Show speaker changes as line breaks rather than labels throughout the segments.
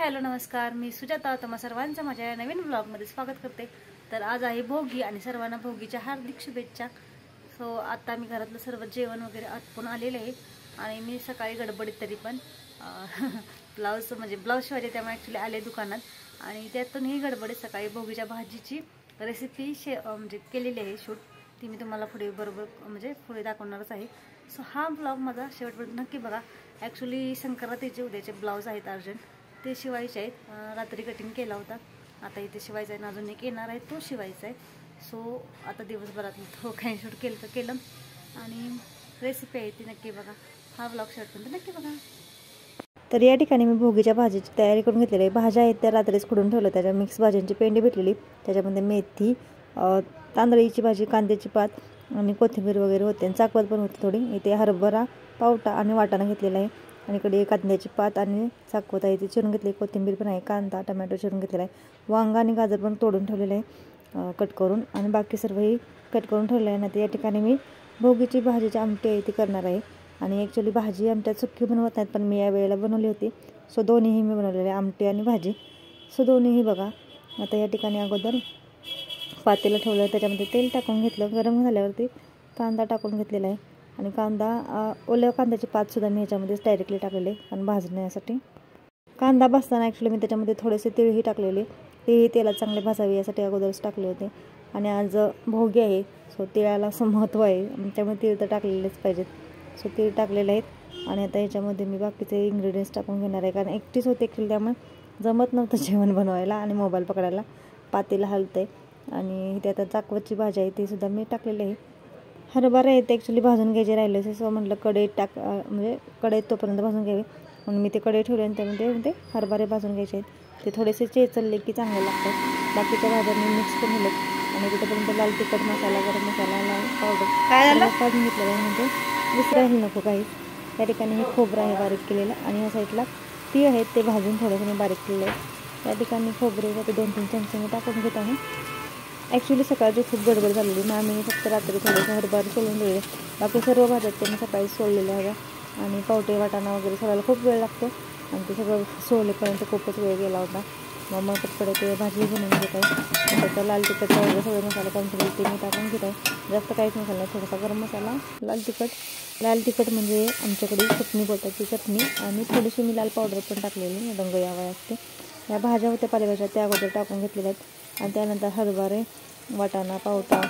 Hello नमस्कार, मी सुजाता. तुम्हा सर्वांचं माझ्या नवीन ब्लॉगमध्ये स्वागत करते. तर आज आहे भोगी आणि सर्वांना भोगीच्या हार्दिक शुभेच्छा. सो आता मी घरातलं सर्व जेवण वगैरे आटपून आलेले आहे आणि मी सकाळी गडबडीत तरी पण ब्लाऊज शिवायचे, त्यामुळे ॲक्च्युली आले दुकानात आणि त्यातूनही गडबडीत सकाळी भोगीच्या भाजीची रेसिपी केलेली आहे शूट. ती मी तुम्हाला पुढे दाखवणारच आहे. सो हा ब्लॉग माझा शेवटपर्यंत नक्की बघा. ॲक्च्युली संक्रांतीचे उद्याचे ब्लाऊज आहेत अर्जंट, ते शिवायचे आहेत. रात्री कटिंग केला होता, आता इथे शिवायचं आहे. अजून एक येणार आहे, तो शिवायचा आहे. सो आता दिवसभरात तो काही शूट केलं तर केलं आणि रेसिपी आहे ती नक्की बघा. हा ब्लॉग शेवटपर्यंत नक्की बघा. तर या ठिकाणी मी भोगीच्या भाजीची तयारी करून घेतलेली आहे. भाज्या आहेत त्या रात्रीच खुडून ठेवलं. त्याच्या मिक्स भाज्यांची पेंडी भेटलेली, त्याच्यामध्ये मेथी, तांदळीची भाजी, कांद्याची पात आणि कोथिंबीर वगैरे होते आणि चाकवत पण होती थोडी. इथे हरभरा, पावटा आणि वाटाणा घेतलेला आहे आणि इकडे कांद्याची पात आणि चाकवत आहे ती चिरून घेतली. कोथिंबीर पण आहे, कांदा टमॅटो चिरून घेतलेला आहे, वांगा आणि गाजर पण तोडून ठेवलेलं आहे कट करून, आणि बाकी सर्वही कट करून ठेवलं आहे ना. तर या ठिकाणी मी भोगीची भाजीची आमटी आहे ती करणार आहे. आणि ॲक्च्युली भाजी आमच्यात सुक्की बनवत नाहीत, पण मी या वेळेला बनवली होती. सो दोन्हीही मी बनवलेले, आमटी आणि भाजी. सो दोन्हीही बघा. आता या ठिकाणी अगोदर पातेलं ठेवलं, त्याच्यामध्ये तेल टाकून घेतलं. गरम झाल्यावरती कांदा टाकून घेतलेला आहे आणि ओल्या कांद्याची पातसुद्धा मी ह्याच्यामध्येच डायरेक्टली टाकलेले कारण भाजण्यासाठी. कांदा भाजताना ॲक्च्युली मी त्याच्यामध्ये थोडेसे तिळही टाकलेले, तेही तेलात चांगले भाजावे यासाठी अगोदरच टाकले होते. आणि आज भोगी आहे, सो तिळाला असं महत्त्व आहे, त्यामुळे तीळ तर टाकलेलेच पाहिजेत. सो तीळ टाकलेले आहेत आणि आता ह्याच्यामध्ये मी बाकीचे इन्ग्रेडियंट्स टाकून घेणार आहे, कारण एकटीच होते ॲक्च्युली, त्यामुळे जमत नव्हतं जेवण बनवायला आणि मोबाईल पकडायला. पातेलं हलतं आहे आणि इथे आता चाकवतची भाजी आहे तीसुद्धा मी टाकलेली आहे. हरभरा आहे ते ॲक्च्युली भाजून घ्यायचे राहिले असे. सो म्हटलं कढईत कढईत तोपर्यंत भाजून घ्यावे म्हणून मी ते कढई ठेवले आणि त्यामध्ये हरभरे भाजून घ्यायचे आहेत. ते थोडेसे चेचलले की चांगले लागतात. बाकीच्या भाज्या मी मिक्स करून घेतलं आणि तिथपर्यंत लाल तिखट मसाला, गरम मसाला, लाल पावडर भाजून घेतलेलं आहे. म्हणजे विसरायला नको काही. त्या ठिकाणी हे खोबरं आहे बारीक केलेलं आणि या साईडला तीळ आहेत ते भाजून थोडंसं मी बारीक केलेलं आहे. त्या ठिकाणी खोबरे ते 2-3 चमचे मी टाकून घेत आहे. ॲक्च्युली सकाळची खूप गडबड झालेली ना, मी फक्त रात्री थोडेसे हरभरे सोलून दिले. बाकी सर्व भाज्या ते मी सकाळी सोललेल्या हव्या आणि पावटे वाटाणा वगैरे सोलायला खूप वेळ लागतो आणि ते सगळं सोलेपर्यंत खूपच वेळ गेला होता. मग पटपट ते भाजी बनवून घेत आहे. त्याचा लाल तिखट वगैरे सगळे मसाला कॉन्ट्री ते मी टाकून घेत आहे. जास्त काहीच मसाला नाही, थोडासा गरम मसाला, लाल तिखट म्हणजे आमच्याकडे चटणी बोलतात ती चटणी, आणि थोडीशी मी लाल पावडर पण टाकलेली, रंग यावा असते. या भाज्या होत्या पालेभाज्या त्या अगोदर टाकून घेतलेल्या आहेत आणि त्यानंतर हरभरे, वाटाणा, पावटा,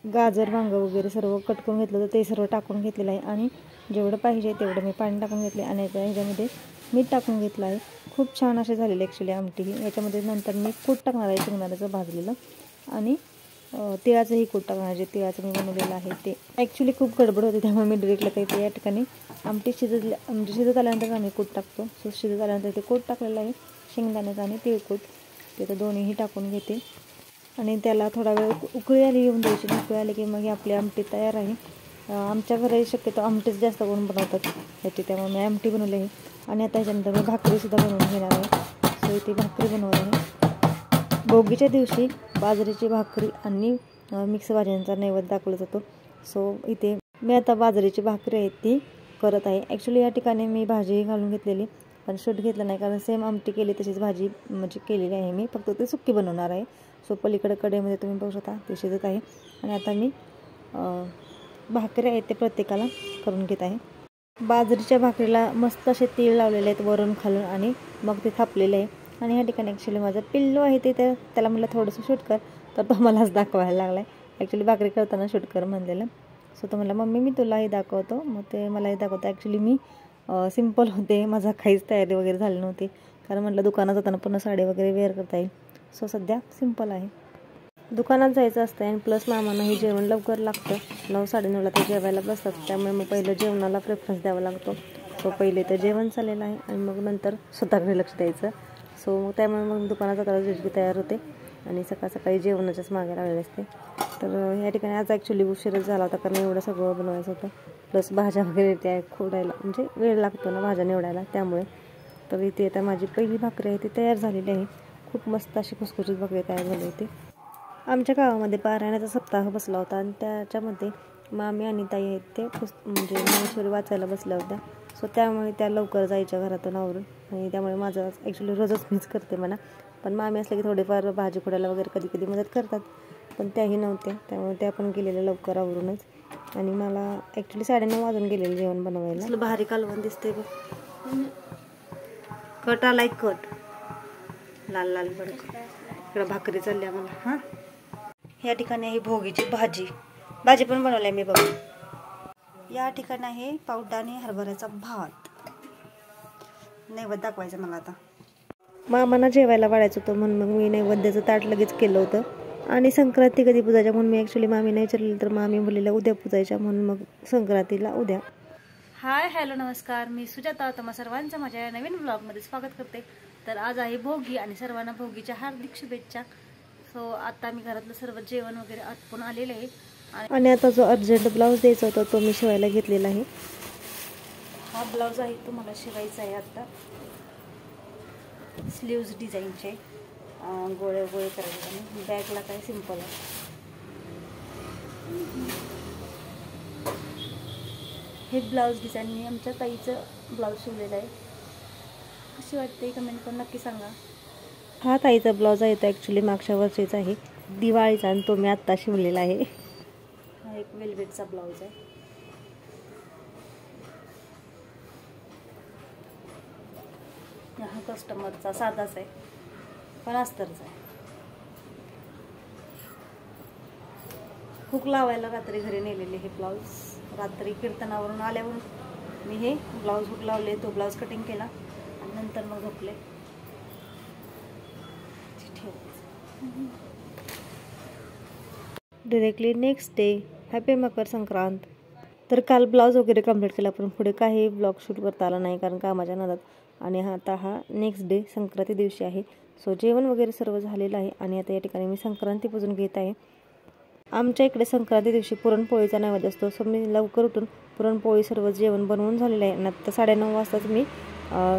गाजर, वांगं वगैरे सर्व कट करून घेतलं तर ते सर्व टाकून घेतलेलं आहे आणि जेवढं पाहिजे तेवढं मी पाणी टाकून घेतले आणि ह्याच्यामध्ये मीठ टाकून घेतलं आहे. खूप छान असे झालेले ॲक्च्युली आमटी ही. याच्यामध्ये नंतर मी कूट टाकणार आहे शेंगदाण्याचं भाजलेलं आणि तिळाचंही कूट टाकणार, जे तिळाचं मी बनवलेलं आहे ते. ॲक्च्युली खूप गडबड होती त्यामुळे मी डिरेक्टला काही ते या ठिकाणी आमटी शिजत आल्यानंतर आम्ही कूट टाकतो. सो शिजत आल्यानंतर ते कूट टाकलेलं आहे, शेंगदाण्याचं आणि तिळकूट. ते तर दोन्हीही टाकून घेते आणि त्याला थोडा वेळ उकळी आली येऊन द्यायची. उकळी आली की मग आपली आमटी तयार आहे. आमच्या घरी शक्यतो आमटीच जास्त करून बनवतात त्याची, त्यामुळे मी आमटी बनवली आहे. आणि आता ह्याच्यानंतर मी भाकरीसुद्धा बनवून घेणार आहे. सो इथे भाकरी बनवत आहे. भोगीच्या दिवशी बाजरीची भाकरी आणि मिक्स भाज्यांचा नैवेद्य दाखवला जातो. सो इथे मी आता बाजरीची भाकरी आहे ती करत आहे. ॲक्च्युली या ठिकाणी मी भाजी घालून घेतलेली, पण शूट घेतलं नाही कारण सेम आमटी केली तशीच भाजी केलेली आहे मी, फक्त ते सुक्की बनवणार आहे. सो पलीकडे कढईमध्ये तुम्ही बघू शकता ते शिजत आहे आणि आता मी भाकरी आहेत ते प्रत्येकाला करून घेत आहे. बाजरीच्या भाकरीला मस्त असे तीळ लावलेले आहेत वरून खालून आणि मग ते थापलेले आहे. आणि ह्या ठिकाणी ॲक्च्युली माझं पिल्लू आहे ते, त्याला म्हटलं थोडंसं शूट कर, तर तो मलाच दाखवायला लागला आहे. ॲक्च्युली भाकरी करताना शूट कर म्हणलेलं. सो तो म्हटलं मम्मी मी तुलाही दाखवतो, मग ते मलाही दाखवतो. ॲक्च्युली मी सिम्पल होते, माझा काहीच तयारी वगैरे झाली नव्हती कारण म्हटलं दुकानात जाताना पुन्हा साडी वगैरे वेअर करता येईल. सो सध्या सिम्पल आहे. दुकानात जायचं असतं आणि प्लस मामांनाही जेवण लवकर लागतं. 9-9:30ला ते जेवायला बसतात, त्यामुळे मग पहिलं जेवणाला प्रेफरन्स द्यावा लागतो. सो पहिले तर जेवण चाललेलं आहे आणि मग नंतर स्वतःकडे लक्ष द्यायचं. सो मग त्यामुळे मग दुकानात जाताना तयार होते आणि सकाळी जेवणाच्याच मागे लागलेले असते. तर या ठिकाणी आज ॲक्च्युली उशीरच झाला होता कारण एवढं सगळं बनवायचं होतं, प्लस भाज्या वगैरे त्या खोडायला म्हणजे वेळ लागतो ना भाज्या निवडायला, त्यामुळे. तर इथे आता माझी पहिली भाकरी आहे ती तयार झालेली आहे. खूप मस्त अशी खुसखुशीत भाकरी तयार झाली होती. आमच्या गावामध्ये पारायणाचा सप्ताह बसला होता आणि त्याच्यामध्ये मामी आणि ताई आहेत ते ज्ञानेश्वरी वाचायला बसल्या होत्या सो त्यामुळे त्या लवकर जायच्या घरातून आवरून, आणि त्यामुळे माझं ॲक्च्युली रोजच मीच करते म्हणा. पण मामी असले की थोडेफार भाजी खोडायला वगैरे कधी कधी मदत करतात, पण त्याही नव्हत्या, त्यामुळे त्या पण गेलेल्या लवकर आवरूनच. आणि मला ॲक्च्युली 9:30 वाजून गेलेलं जेवण बनवायला. भारी कालवण दिसते बघ, कट आलाय कट, लाल लाल बडक. इकडं भाकरी चालल्या मला. हां, या ठिकाणी आहे भोगीची भाजी पण बनवली आहे मी बघ. या ठिकाणी आहे पावटा आणि हरभऱ्याचा भात. नैवेद्य दाखवायचं मला आता. मामांना जेवायला वाढायचं होतं म्हणून मग मी नैवेद्याचं ताट लगेच केलं होतं. आणि संक्रांती कधी पूजायच्या म्हणून मी ॲक्च्युली मामीने विचारलेलं, तर मामी मुलीला उद्या पूजायच्या, म्हणून मग संक्रांतीला उद्या. हाय हॅलो नमस्कार, मी सुजाता. तुम्हा सर्वांचं माझ्या नवीन ब्लॉगमध्ये स्वागत करते. तर आज आहे भोगी आणि सर्वांना भोगीच्या हार्दिक शुभेच्छा. सो आता मी घरातलं सर्व जेवण वगैरे आटपून आलेलं आहे. आणि आता जो अर्जंट ब्लाऊज द्यायचा होता तो मी शिवायला घेतलेला आहे. हा ब्लाऊज आहे तो मला शिवायचा आहे आता. स्लीव्ज डिझाईनचे गोळे गोळे करायचे आणि बॅगला काय सिंपल आहे. हे ब्लाऊज डिझाईन मी आमच्या ताईचं ब्लाऊज शिवलेलं आहे. कशी वाटते कमेंट करून नक्की सांगा. हा ताईचा ब्लाऊज आहे तो ॲक्च्युली मागच्या वर्षीचा आहे, दिवाळीचा, आणि तो मी आत्ता शिवलेला आहे. हा एक वेलवेटचा ब्लाऊज आहे. हा कस्टमरचा साधाच आहे पण अस्तरचा आहे. हुक लावायला रात्री घरी नेलेले हे ब्लाऊज. रात्री कीर्तनावरून आल्यावरून मी हे ब्लाऊज हुक लावले, तो ब्लाऊज कटिंग केला आणि नंतर मग झोपले. Directly next day, happy Makar Sankrant. तर काल ब्लाऊज वगैरे कंप्लीट केला, पण पुढे काही ब्लॉग शूट करता आला नाही कारण कामाच्या नादात. आणि आता हा नेक्स्ट डे संक्रांती दिवशी आहे. सो जेवण वगैरे सर्व झालेलं आहे आणि आता या ठिकाणी मी संक्रांती पूजून घेत आहे. आमच्या इकडे संक्रांती दिवशी पुरणपोळीचा नैवेद्य असतो. सो मी लवकर उठून पुरणपोळी सर्व जेवण बनवून झालेलं आहे. आणि आता 9:30 वाजताच मी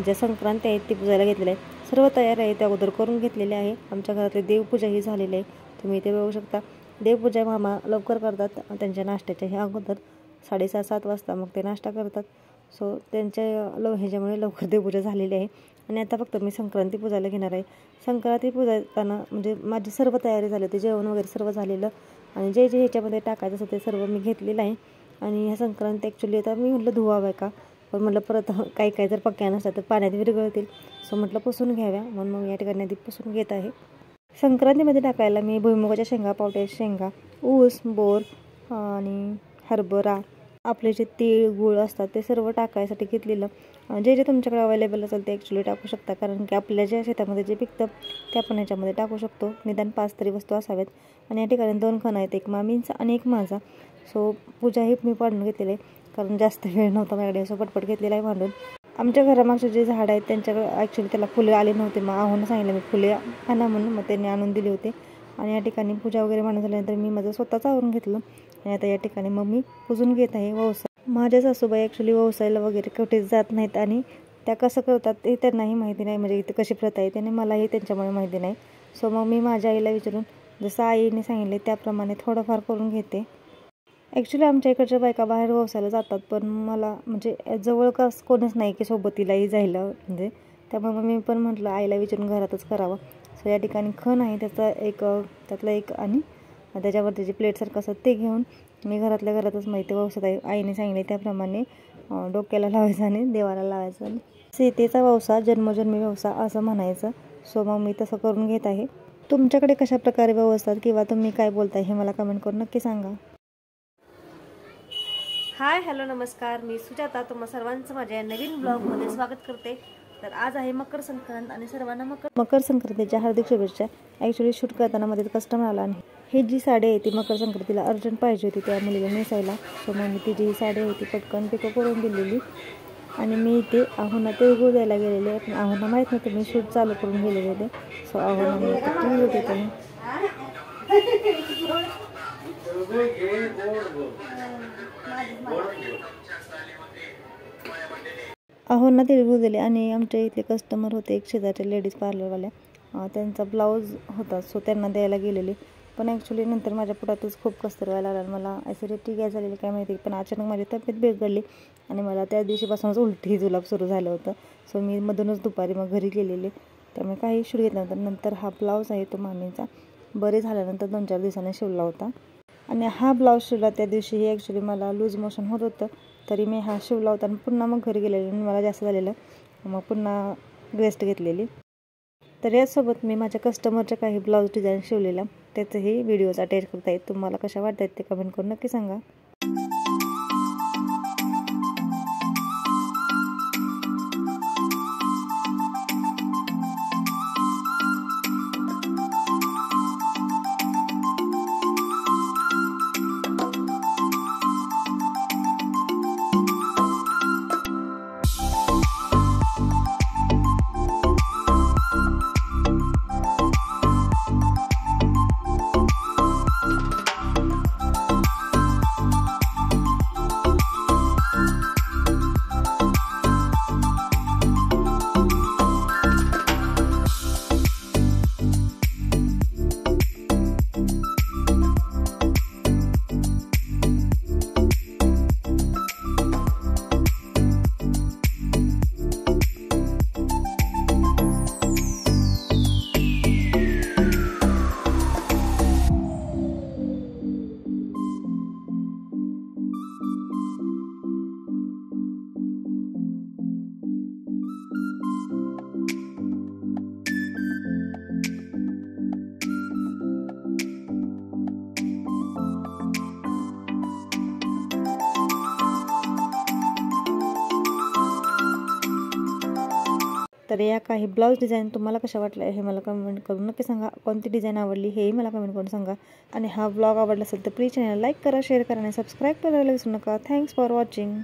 ज्या संक्रांती आहे ती पूजायला घेतलेलं आहे. सर्व तयार आहे त्या अगोदर करून घेतलेली आहे. आमच्या घरातली देवपूजाही झालेली आहे, तुम्ही इथे बघू शकता. देवपूजा मामा लवकर करतात, त्यांच्या नाश्त्याच्या हे अगोदर 6:30-7 वाजता मग ते नाश्ता करतात. सो त्यांच्या ह्याच्यामुळे लवकर देवपूजा झालेली आहे. आणि आता फक्त मी संक्रांती पूजायला घेणार आहे. संक्रांती पूजायताना म्हणजे माझी सर्व तयारी झाली होती, जेवण वगैरे सर्व झालेलं, आणि जे जे ह्याच्यामध्ये टाकायचं असं ते सर्व मी घेतलेलं आहे. आणि ह्या संक्रांती ॲक्च्युली आता मी म्हटलं धुवावं का, पण म्हटलं परत काही जर पक्क्या नसतात तर पाण्यात विरघळतील. सो म्हटलं पुसून घ्याव्या, म्हणून मग या ठिकाणी आधी पुसून घेत आहे. संक्रांतीमध्ये टाकायला मी भुईमुगाच्या शेंगा, पावट्याच्या शेंगा, ऊस, बोर आणि हरभरा, आपले जे तीळ गुळ असतात ते सर्व टाकायसाठी घेतलेलं. जे जे तुमच्याकडे अवेलेबल असेल ते ॲक्च्युली टाकू शकता, कारण की आपल्या ज्या शेतामध्ये जे पिकतं ते आपण ह्याच्यामध्ये टाकू शकतो. निदान 5 तरी वस्तू असाव्यात. आणि या ठिकाणी 2 खण आहेत, एक मामींचा आणि एक माझा. सो पूजाही मी पाडून घेतलेली आहे कारण जास्त वेळ नव्हता माझ्याकडे, असं पटपट घेतलेला आहे मांडून. आमच्या घरामागचे जे झाड आहेत त्यांच्याकडे ॲक्च्युली त्याला फुले आले नव्हते, मग आहोनं सांगितलं मी फुले आणा म्हणून, मग त्यांनी आणून दिले होते. आणि या ठिकाणी पूजा वगैरे मांडून झाल्यानंतर मी माझं स्वतःच आवरून घेतलं. आणि आता या ठिकाणी मग मी पूजून घेत आहे ववसा. माझ्या सासूबाई ॲक्च्युली व्यवसायाला वगैरे कुठेच जात नाहीत आणि त्या कसं करतात ते त्यांनाही माहिती नाही, म्हणजे इथे कशी प्रथा आहे त्याने मलाही त्यांच्यामुळे माहिती नाही. सो मग मी माझ्या आईला विचारून जसं आईने सांगितले त्याप्रमाणे थोडंफार करून घेते. ॲक्च्युली आमच्या इकडच्या बायका बाहेर व्यवसायाला जातात, पण मला म्हणजे जवळपास कोणच नाही की सोबतीलाही जायला, म्हणजे त्यामुळे मग मी पण म्हटलं आईला विचारून घरातच करावं. सो या ठिकाणी खण आहे त्यातलं एक आणि त्याच्यावरती जे प्लेटसारखं असतं ते घेऊन मी घरातल्या घरातच माहिती व्यवसाय आईने सांगितले त्याप्रमाणे डोक्याला लावायचं आणि देवाला लावायचं. आणि सीतेचा व्यवसाय जन्मोजन्मी व्यवसाय असं म्हणायचं. सो मग मी तसं करून घेत आहे. तुमच्याकडे कशा प्रकारे व्यवस्था किंवा तुम्ही काय बोलताय हे मला कमेंट करून नक्की सांगा. हाय हॅलो नमस्कार, मी सुजाता. तुम्हा सर्वांचं माझ्या नवीन ब्लॉगमध्ये स्वागत करते. तर आज आहे मकर संक्रांत आणि सर्वांना मकर संक्रांतीच्या हार्दिक शुभेच्छा. ॲक्च्युली शूट करताना मध्ये कस्टमर आला आणि ही जी साडी आहे ती मकर संक्रांतीला अर्जंट पाहिजे होती त्या मुलीला नेसायला. सो मग मी ती जी साडी आहे ती पटकन पिको करून दिलेली. आणि मी इथे आहोना तिळगुळ द्यायला गेलेले आहे, पण आहोना माहीत नव्हतं मी शूट चालू करून गेलेले होते. सो आहोना मी तिळगुळ देते मी. आहोंना तिळगुळ दिले. आणि आमच्या इथले कस्टमर होते एक शेजारच्या लेडीज पार्लरवाल्या, त्यांचा ब्लाऊज होता सो त्यांना द्यायला गेलेले. पण ॲक्च्युली नंतर माझ्या पोटातच खूप कसतर व्हायला लागला. मला ॲसिडिटी काय झालेली काय माहिती, पण अचानक माझी तब्येत बिघडली आणि मला त्या दिवशीपासूनच उलटी जुलाब सुरू झालं होतं. सो मी मधूनच दुपारी मग घरी गेलेले, त्यामुळे काही इशू घेतला नंतर नंतर हा ब्लाऊज आहे तो मामीचा बरे झाल्यानंतर 2-4 दिवसांनी शिवला होता. आणि हा ब्लाऊज शिवला त्या दिवशी ॲक्च्युली मला लूज मोशन होत होतं, तरी मी हा शिवला होता आणि पुन्हा मग घरी गेलेले आणि मला जास्त झालेलं, मग पुन्हा रेस्ट घेतलेली. तर यासोबत मी माझ्या कस्टमरच्या काही ब्लाऊज डिझाईन शिवलेल्या त्याचंही व्हिडिओज अटॅच करता येत. तुम्हाला कशा वाटतात ते कमेंट करून नक्की सांगा. तर या काही ब्लाऊज डिझाईन तुम्हाला कशा वाटल्या हे मला कमेंट करून नक्की सांगा. कोणती डिझाईन आवडली हेही मला कमेंट करून सांगा. आणि हा ब्लॉग आवडला असेल तर प्लीज चॅनल लाईक करा, शेअर करा आणि सबस्क्राईब करायला विसरू नका. Thanks for watching.